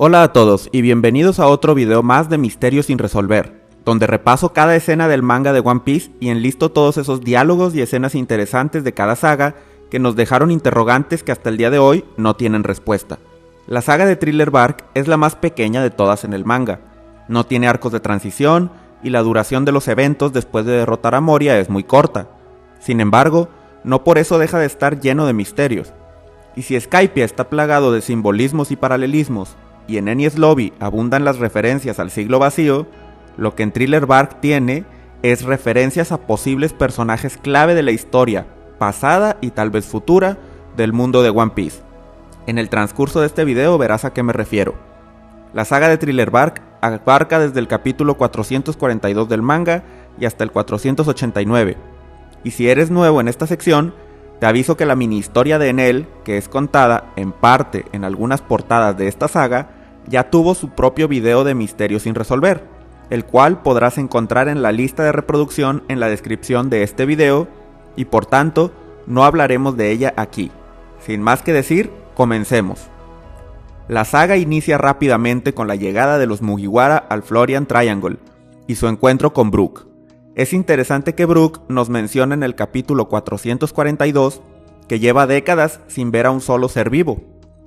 Hola a todos y bienvenidos a otro video más de Misterios sin resolver, donde repaso cada escena del manga de One Piece y enlisto todos esos diálogos y escenas interesantes de cada saga que nos dejaron interrogantes que hasta el día de hoy no tienen respuesta. La saga de Thriller Bark es la más pequeña de todas en el manga, no tiene arcos de transición y la duración de los eventos después de derrotar a Moria es muy corta. Sin embargo, no por eso deja de estar lleno de misterios. Y si Skypiea está plagado de simbolismos y paralelismos, y en Enies Lobby abundan las referencias al siglo vacío, lo que en Thriller Bark tiene es referencias a posibles personajes clave de la historia, pasada y tal vez futura, del mundo de One Piece. En el transcurso de este video verás a qué me refiero. La saga de Thriller Bark abarca desde el capítulo 442 del manga y hasta el 489. Y si eres nuevo en esta sección, te aviso que la mini historia de Enel, que es contada en parte en algunas portadas de esta saga, ya tuvo su propio video de Misterios sin resolver, el cual podrás encontrar en la lista de reproducción en la descripción de este video, y por tanto, no hablaremos de ella aquí. Sin más que decir, comencemos. La saga inicia rápidamente con la llegada de los Mugiwara al Florian Triangle, y su encuentro con Brook. Es interesante que Brook nos menciona en el capítulo 442 que lleva décadas sin ver a un solo ser vivo,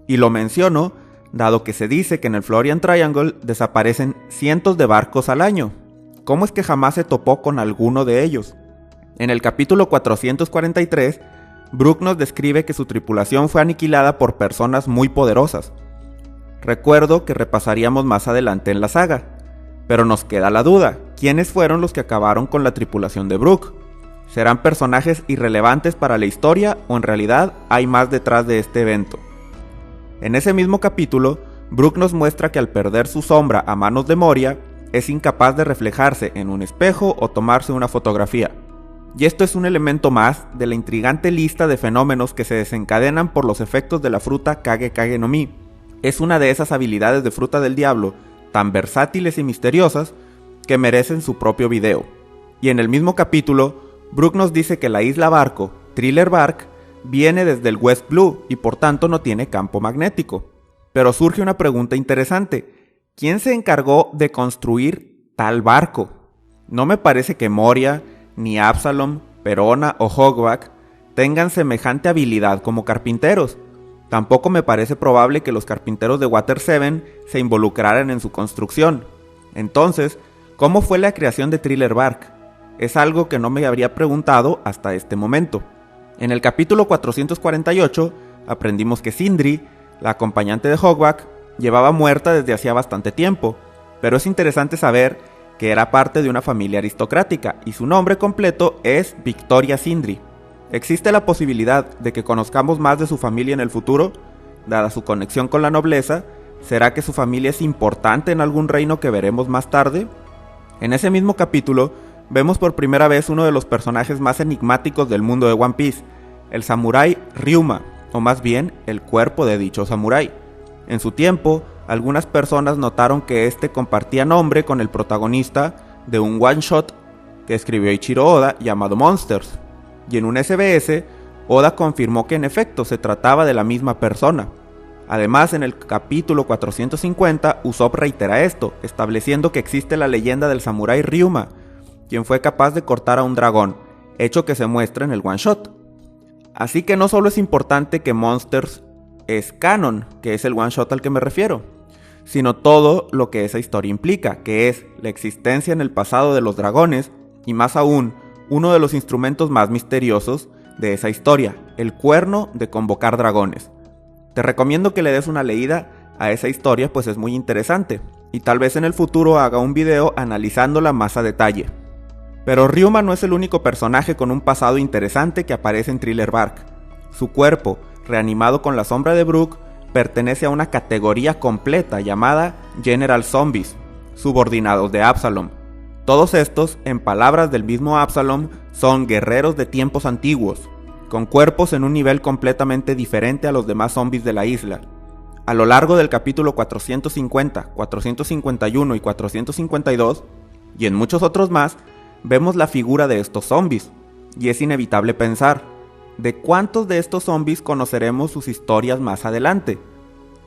y lo menciono dado que se dice que en el Florian Triangle desaparecen cientos de barcos al año. ¿Cómo es que jamás se topó con alguno de ellos? En el capítulo 443, Brook nos describe que su tripulación fue aniquilada por personas muy poderosas. Recuerdo que repasaríamos más adelante en la saga, pero nos queda la duda, ¿quiénes fueron los que acabaron con la tripulación de Brook? ¿Serán personajes irrelevantes para la historia o en realidad hay más detrás de este evento? En ese mismo capítulo, Brook nos muestra que al perder su sombra a manos de Moria, es incapaz de reflejarse en un espejo o tomarse una fotografía. Y esto es un elemento más de la intrigante lista de fenómenos que se desencadenan por los efectos de la fruta Kage Kage no Mi. Es una de esas habilidades de fruta del diablo, tan versátiles y misteriosas, que merecen su propio video. Y en el mismo capítulo, Brook nos dice que la isla Barco, Thriller Bark, viene desde el West Blue y por tanto no tiene campo magnético. Pero surge una pregunta interesante. ¿Quién se encargó de construir tal barco? No me parece que Moria, ni Absalom, Perona o Hogback tengan semejante habilidad como carpinteros. Tampoco me parece probable que los carpinteros de Water 7 se involucraran en su construcción. Entonces, ¿cómo fue la creación de Thriller Bark? Es algo que no me habría preguntado hasta este momento. En el capítulo 448 aprendimos que Sindri, la acompañante de Hogback, llevaba muerta desde hacía bastante tiempo, pero es interesante saber que era parte de una familia aristocrática y su nombre completo es Victoria Sindri. ¿Existe la posibilidad de que conozcamos más de su familia en el futuro? Dada su conexión con la nobleza, ¿será que su familia es importante en algún reino que veremos más tarde? En ese mismo capítulo, vemos por primera vez uno de los personajes más enigmáticos del mundo de One Piece, el samurái Ryuma, o más bien el cuerpo de dicho samurái. En su tiempo, algunas personas notaron que este compartía nombre con el protagonista de un one shot que escribió Ichiro Oda llamado Monsters, y en un SBS, Oda confirmó que en efecto se trataba de la misma persona. Además, en el capítulo 450, Usopp reitera esto, estableciendo que existe la leyenda del samurái Ryuma, quien fue capaz de cortar a un dragón, hecho que se muestra en el one shot. Así que no solo es importante que Monsters es canon, que es el one shot al que me refiero, sino todo lo que esa historia implica, que es la existencia en el pasado de los dragones, y más aún, uno de los instrumentos más misteriosos de esa historia, el cuerno de convocar dragones. Te recomiendo que le des una leída a esa historia, pues es muy interesante, y tal vez en el futuro haga un video analizándola más a detalle. Pero Ryuma no es el único personaje con un pasado interesante que aparece en Thriller Bark. Su cuerpo, reanimado con la sombra de Brook, pertenece a una categoría completa llamada General Zombies, subordinados de Absalom. Todos estos, en palabras del mismo Absalom, son guerreros de tiempos antiguos, con cuerpos en un nivel completamente diferente a los demás zombies de la isla. A lo largo del capítulo 450, 451 y 452, y en muchos otros más, vemos la figura de estos zombies, y es inevitable pensar, ¿de cuántos de estos zombies conoceremos sus historias más adelante?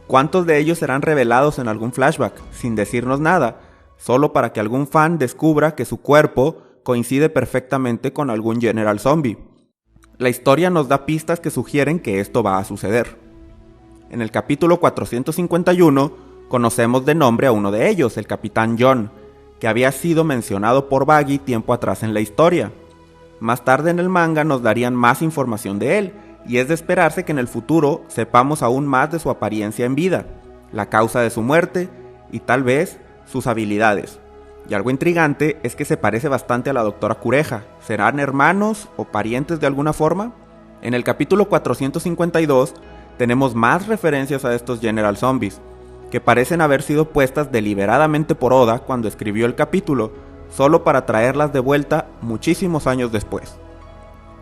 ¿Cuántos de ellos serán revelados en algún flashback, sin decirnos nada, solo para que algún fan descubra que su cuerpo coincide perfectamente con algún General Zombie? La historia nos da pistas que sugieren que esto va a suceder. En el capítulo 451 conocemos de nombre a uno de ellos, el Capitán John, que había sido mencionado por Baggy tiempo atrás en la historia. Más tarde en el manga nos darían más información de él, y es de esperarse que en el futuro sepamos aún más de su apariencia en vida, la causa de su muerte y tal vez sus habilidades. Y algo intrigante es que se parece bastante a la doctora Kureha. ¿Serán hermanos o parientes de alguna forma? En el capítulo 452 tenemos más referencias a estos General Zombies, que parecen haber sido puestas deliberadamente por Oda cuando escribió el capítulo, solo para traerlas de vuelta muchísimos años después.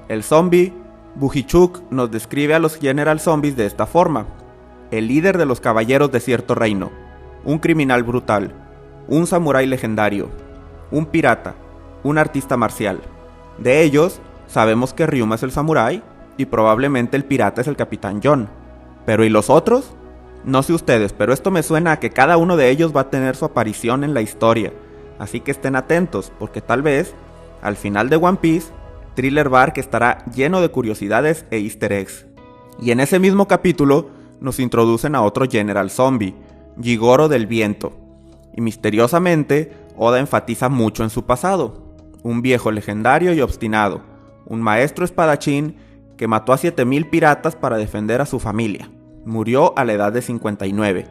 El zombie Bujichuk nos describe a los General Zombies de esta forma: el líder de los caballeros de cierto reino, un criminal brutal, un samurái legendario, un pirata, un artista marcial. De ellos, sabemos que Ryuma es el samurái y probablemente el pirata es el Capitán John. ¿Pero y los otros? No sé ustedes, pero esto me suena a que cada uno de ellos va a tener su aparición en la historia, así que estén atentos, porque tal vez, al final de One Piece, Thriller Bark estará lleno de curiosidades e easter eggs. Y en ese mismo capítulo nos introducen a otro General Zombie, Jigoro del Viento, y misteriosamente Oda enfatiza mucho en su pasado: un viejo legendario y obstinado, un maestro espadachín que mató a 7000 piratas para defender a su familia. Murió a la edad de 59.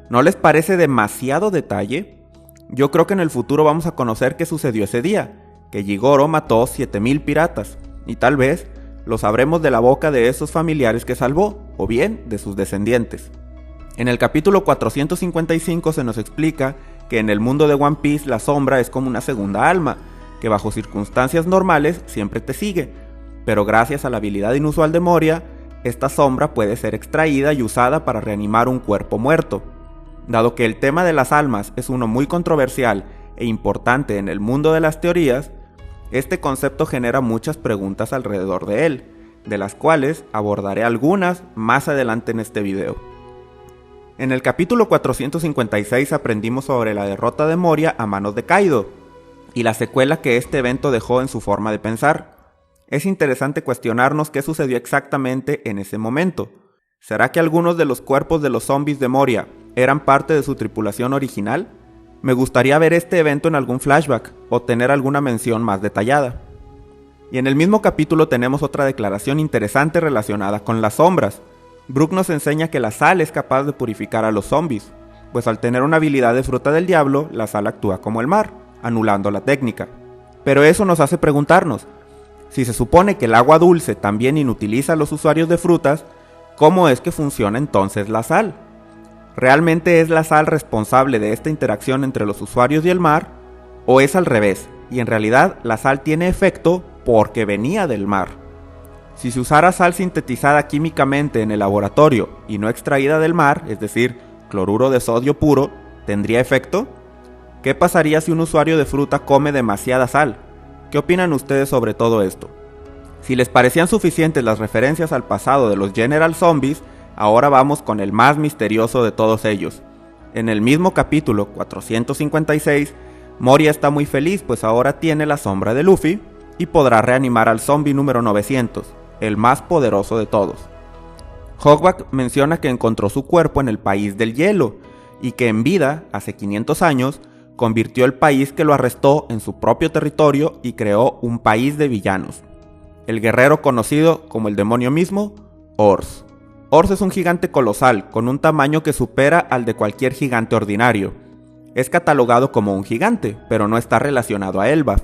¿No les parece demasiado detalle? Yo creo que en el futuro vamos a conocer qué sucedió ese día, que Jigoro mató 7000 piratas, y tal vez lo sabremos de la boca de esos familiares que salvó, o bien de sus descendientes. En el capítulo 455 se nos explica que en el mundo de One Piece la sombra es como una segunda alma, que bajo circunstancias normales siempre te sigue, pero gracias a la habilidad inusual de Moria, esta sombra puede ser extraída y usada para reanimar un cuerpo muerto. Dado que el tema de las almas es uno muy controversial e importante en el mundo de las teorías, este concepto genera muchas preguntas alrededor de él, de las cuales abordaré algunas más adelante en este video. En el capítulo 456 aprendimos sobre la derrota de Moria a manos de Kaido, y la secuela que este evento dejó en su forma de pensar. Es interesante cuestionarnos qué sucedió exactamente en ese momento. ¿Será que algunos de los cuerpos de los zombies de Moria eran parte de su tripulación original? Me gustaría ver este evento en algún flashback, o tener alguna mención más detallada. Y en el mismo capítulo tenemos otra declaración interesante relacionada con las sombras. Brook nos enseña que la sal es capaz de purificar a los zombies, pues al tener una habilidad de fruta del diablo, la sal actúa como el mar, anulando la técnica. Pero eso nos hace preguntarnos: si se supone que el agua dulce también inutiliza a los usuarios de frutas, ¿cómo es que funciona entonces la sal? ¿Realmente es la sal responsable de esta interacción entre los usuarios y el mar? ¿O es al revés, y en realidad la sal tiene efecto porque venía del mar? Si se usara sal sintetizada químicamente en el laboratorio y no extraída del mar, es decir, cloruro de sodio puro, ¿tendría efecto? ¿Qué pasaría si un usuario de fruta come demasiada sal? ¿Qué opinan ustedes sobre todo esto? Si les parecían suficientes las referencias al pasado de los General Zombies, ahora vamos con el más misterioso de todos ellos. En el mismo capítulo 456, Moria está muy feliz pues ahora tiene la sombra de Luffy y podrá reanimar al zombie número 900, el más poderoso de todos. Hogback menciona que encontró su cuerpo en el país del hielo y que en vida, hace 500 años, convirtió el país que lo arrestó en su propio territorio y creó un país de villanos. El guerrero conocido como el demonio mismo, Ors. Ors es un gigante colosal, con un tamaño que supera al de cualquier gigante ordinario. Es catalogado como un gigante, pero no está relacionado a Elbaf.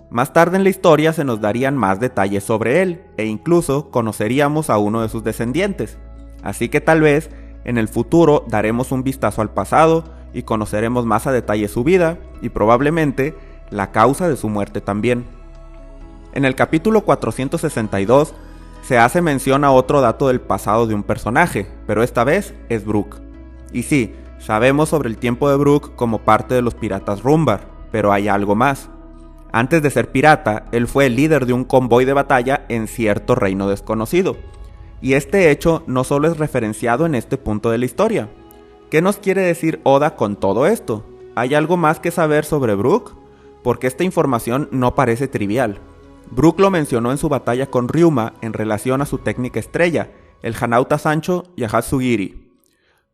Más tarde en la historia se nos darían más detalles sobre él, e incluso conoceríamos a uno de sus descendientes. Así que tal vez, en el futuro daremos un vistazo al pasado y conoceremos más a detalle su vida, y probablemente la causa de su muerte también. En el capítulo 462 se hace mención a otro dato del pasado de un personaje, pero esta vez es Brook. Y sí, sabemos sobre el tiempo de Brook como parte de los piratas Rumbar, pero hay algo más. Antes de ser pirata, él fue el líder de un convoy de batalla en cierto reino desconocido. Y este hecho no solo es referenciado en este punto de la historia, ¿Qué nos quiere decir Oda con todo esto? ¿Hay algo más que saber sobre Brook? Porque esta información no parece trivial. Brook lo mencionó en su batalla con Ryuma en relación a su técnica estrella, el Hanauta Sancho y a Hatsugiri.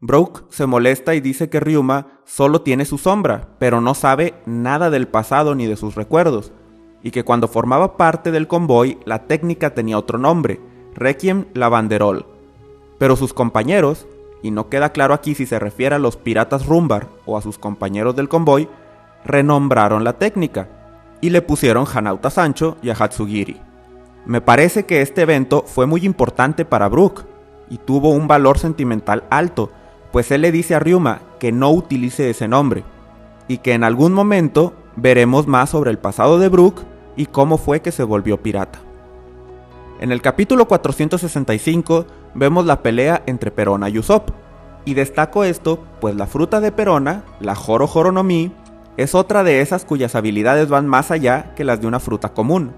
Brook se molesta y dice que Ryuma solo tiene su sombra, pero no sabe nada del pasado ni de sus recuerdos, y que cuando formaba parte del convoy la técnica tenía otro nombre, Requiem Lavanderol. Pero sus compañeros, y no queda claro aquí si se refiere a los piratas Rumbar o a sus compañeros del convoy, renombraron la técnica y le pusieron Hanauta Sancho y a Hatsugiri. Me parece que este evento fue muy importante para Brook y tuvo un valor sentimental alto, pues él le dice a Ryuma que no utilice ese nombre, y que en algún momento veremos más sobre el pasado de Brook y cómo fue que se volvió pirata. En el capítulo 465 vemos la pelea entre Perona y Usopp, y destaco esto pues la fruta de Perona, la Horo Horo no Mi, es otra de esas cuyas habilidades van más allá que las de una fruta común.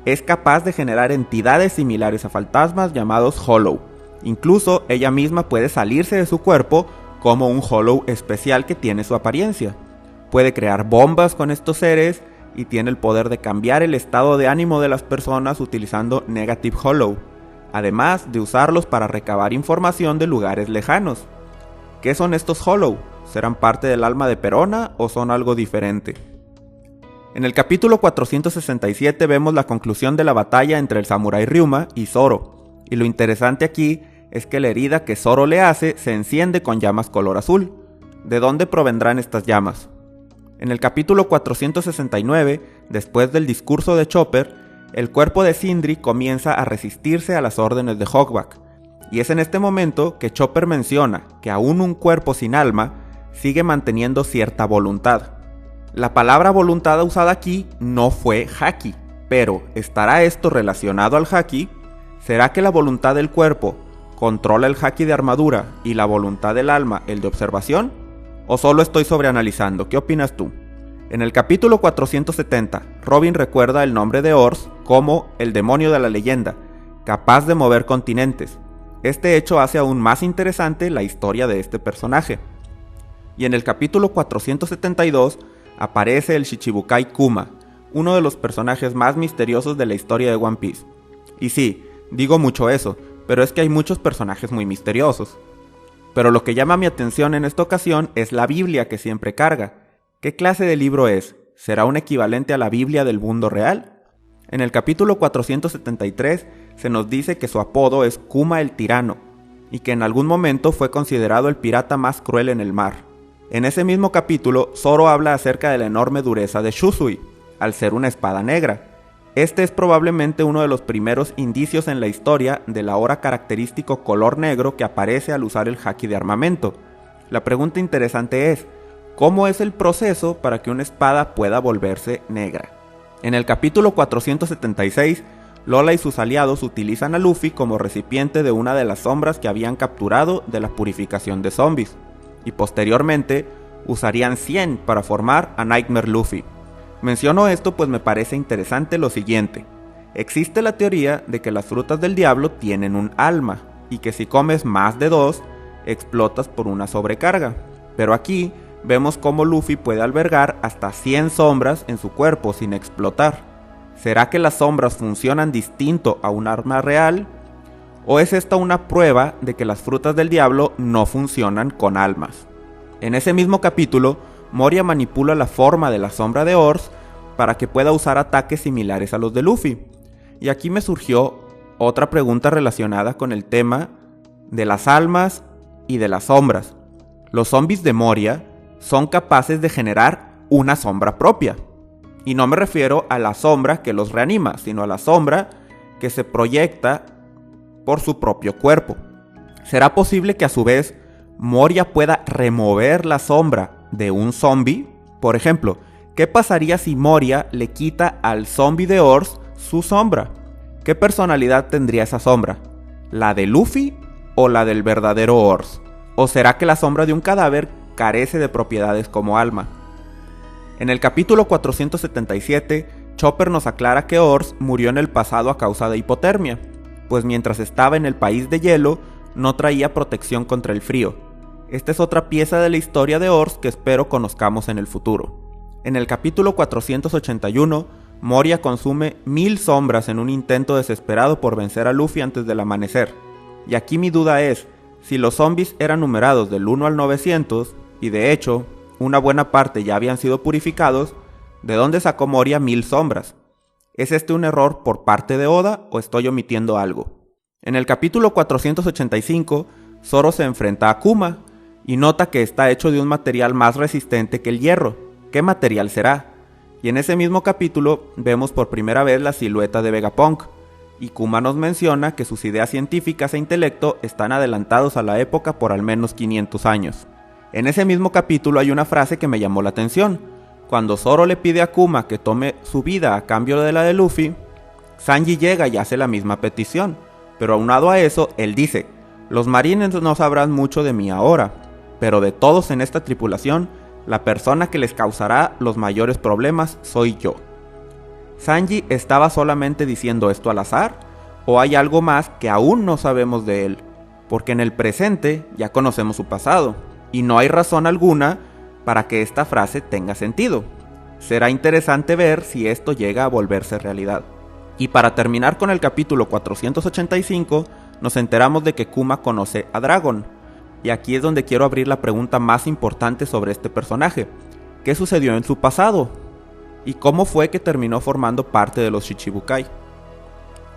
Es capaz de generar entidades similares a fantasmas llamados Hollow. Incluso ella misma puede salirse de su cuerpo como un Hollow especial que tiene su apariencia. Puede crear bombas con estos seres y tiene el poder de cambiar el estado de ánimo de las personas utilizando Negative Hollow, además de usarlos para recabar información de lugares lejanos. ¿Qué son estos Hollow? ¿Serán parte del alma de Perona o son algo diferente? En el capítulo 467 vemos la conclusión de la batalla entre el samurái Ryuma y Zoro, y lo interesante aquí es que la herida que Zoro le hace se enciende con llamas color azul. ¿De dónde provendrán estas llamas? En el capítulo 469, después del discurso de Chopper, el cuerpo de Sindri comienza a resistirse a las órdenes de Hogback, y es en este momento que Chopper menciona que aún un cuerpo sin alma sigue manteniendo cierta voluntad. La palabra voluntad usada aquí no fue haki, pero ¿estará esto relacionado al haki? ¿Será que la voluntad del cuerpo controla el haki de armadura y la voluntad del alma el de observación? ¿O solo estoy sobreanalizando? ¿Qué opinas tú? En el capítulo 470, Robin recuerda el nombre de Ors como el demonio de la leyenda, capaz de mover continentes. Este hecho hace aún más interesante la historia de este personaje. Y en el capítulo 472 aparece el Shichibukai Kuma, uno de los personajes más misteriosos de la historia de One Piece. Y sí, digo mucho eso, pero es que hay muchos personajes muy misteriosos. Pero lo que llama mi atención en esta ocasión es la Biblia que siempre carga. ¿Qué clase de libro es? ¿Será un equivalente a la Biblia del mundo real? En el capítulo 473 se nos dice que su apodo es Kuma el Tirano, y que en algún momento fue considerado el pirata más cruel en el mar. En ese mismo capítulo, Zoro habla acerca de la enorme dureza de Shusui, al ser una espada negra. Este es probablemente uno de los primeros indicios en la historia del ahora característico color negro que aparece al usar el haki de armamento. La pregunta interesante es, ¿cómo es el proceso para que una espada pueda volverse negra? En el capítulo 476, Lola y sus aliados utilizan a Luffy como recipiente de una de las sombras que habían capturado de la purificación de zombies, y posteriormente usarían 100 para formar a Nightmare Luffy. Menciono esto pues me parece interesante lo siguiente. Existe la teoría de que las frutas del diablo tienen un alma, y que si comes más de 2, explotas por una sobrecarga. Pero aquí vemos cómo Luffy puede albergar hasta 100 sombras en su cuerpo sin explotar. ¿Será que las sombras funcionan distinto a un arma real? ¿O es esta una prueba de que las frutas del diablo no funcionan con almas? En ese mismo capítulo, Moria manipula la forma de la sombra de Ors para que pueda usar ataques similares a los de Luffy. Y aquí me surgió otra pregunta relacionada con el tema de las almas y de las sombras. Los zombies de Moria son capaces de generar una sombra propia. Y no me refiero a la sombra que los reanima, sino a la sombra que se proyecta por su propio cuerpo. ¿Será posible que a su vez Moria pueda remover la sombra de un zombie? Por ejemplo, ¿qué pasaría si Moria le quita al zombie de Ors su sombra? ¿Qué personalidad tendría esa sombra? ¿La de Luffy o la del verdadero Ors? ¿O será que la sombra de un cadáver carece de propiedades como alma? En el capítulo 477, Chopper nos aclara que Ors murió en el pasado a causa de hipotermia, pues mientras estaba en el país de hielo no traía protección contra el frío, Esta es otra pieza de la historia de Ors que espero conozcamos en el futuro. En el capítulo 481, Moria consume 1000 sombras en un intento desesperado por vencer a Luffy antes del amanecer. Y aquí mi duda es, si los zombies eran numerados del 1 al 900, y de hecho, una buena parte ya habían sido purificados, ¿de dónde sacó Moria 1000 sombras? ¿Es este un error por parte de Oda o estoy omitiendo algo? En el capítulo 485, Zoro se enfrenta a Kuma y nota que está hecho de un material más resistente que el hierro. ¿Qué material será? Y en ese mismo capítulo vemos por primera vez la silueta de Vegapunk, y Kuma nos menciona que sus ideas científicas e intelecto están adelantados a la época por al menos 500 años. En ese mismo capítulo hay una frase que me llamó la atención. Cuando Zoro le pide a Kuma que tome su vida a cambio de la de Luffy, Sanji llega y hace la misma petición, pero aunado a eso, él dice: los marines no sabrán mucho de mí ahora, pero de todos en esta tripulación, la persona que les causará los mayores problemas soy yo. ¿Sanji estaba solamente diciendo esto al azar? ¿O hay algo más que aún no sabemos de él? Porque en el presente ya conocemos su pasado, y no hay razón alguna para que esta frase tenga sentido. Será interesante ver si esto llega a volverse realidad. Y para terminar con el capítulo 485, nos enteramos de que Kuma conoce a Dragon. Y aquí es donde quiero abrir la pregunta más importante sobre este personaje. ¿Qué sucedió en su pasado? ¿Y cómo fue que terminó formando parte de los Shichibukai?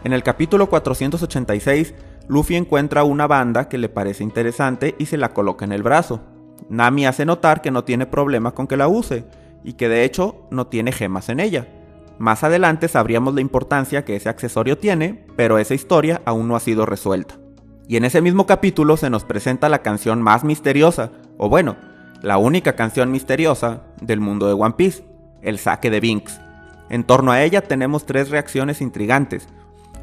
En el capítulo 486, Luffy encuentra una banda que le parece interesante y se la coloca en el brazo. Nami hace notar que no tiene problema con que la use, y que de hecho no tiene gemas en ella. Más adelante sabríamos la importancia que ese accesorio tiene, pero esa historia aún no ha sido resuelta. Y en ese mismo capítulo se nos presenta la canción más misteriosa, o bueno, la única canción misteriosa del mundo de One Piece, el Sake de Binks. En torno a ella tenemos 3 reacciones intrigantes.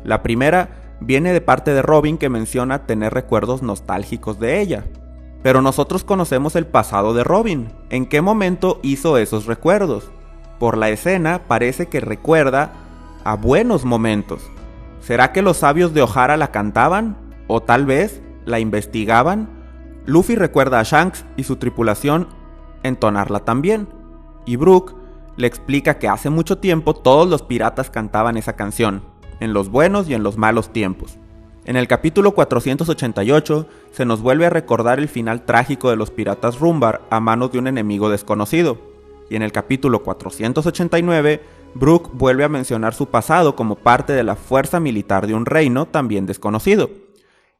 La primera viene de parte de Robin, que menciona tener recuerdos nostálgicos de ella. Pero nosotros conocemos el pasado de Robin. ¿En qué momento hizo esos recuerdos? Por la escena parece que recuerda a buenos momentos. ¿Será que los sabios de Ohara la cantaban? ¿O tal vez la investigaban? Luffy recuerda a Shanks y su tripulación entonarla también. Y Brook le explica que hace mucho tiempo todos los piratas cantaban esa canción, en los buenos y en los malos tiempos. En el capítulo 488 se nos vuelve a recordar el final trágico de los piratas Rumbar a manos de un enemigo desconocido. Y en el capítulo 489, Brook vuelve a mencionar su pasado como parte de la fuerza militar de un reino también desconocido.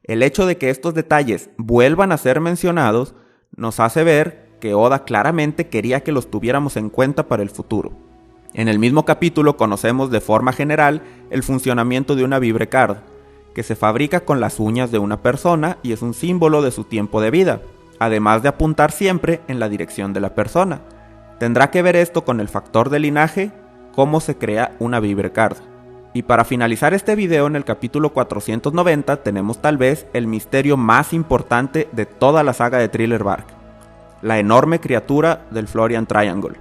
El hecho de que estos detalles vuelvan a ser mencionados nos hace ver que Oda claramente quería que los tuviéramos en cuenta para el futuro. En el mismo capítulo conocemos de forma general el funcionamiento de una Vibre Card, que se fabrica con las uñas de una persona y es un símbolo de su tiempo de vida, además de apuntar siempre en la dirección de la persona. ¿Tendrá que ver esto con el factor de linaje? ¿Cómo se crea una Vibre Card? Y para finalizar este video, en el capítulo 490 tenemos tal vez el misterio más importante de toda la saga de Thriller Bark: la enorme criatura del Florian Triangle,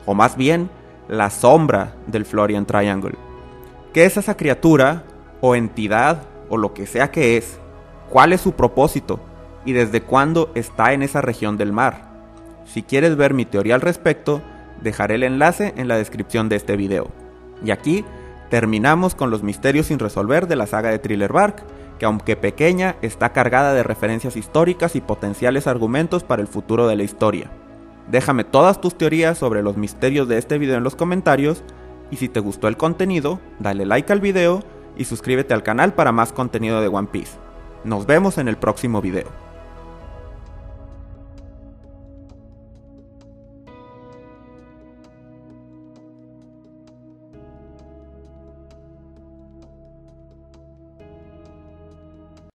o más bien, la sombra del Florian Triangle. ¿Qué es esa criatura, o entidad, o lo que sea que es? ¿Cuál es su propósito? ¿Y desde cuándo está en esa región del mar? Si quieres ver mi teoría al respecto, dejaré el enlace en la descripción de este video. Y aquí terminamos con los misterios sin resolver de la saga de Thriller Bark, que aunque pequeña, está cargada de referencias históricas y potenciales argumentos para el futuro de la historia. Déjame todas tus teorías sobre los misterios de este video en los comentarios, y si te gustó el contenido, dale like al video y suscríbete al canal para más contenido de One Piece. Nos vemos en el próximo video.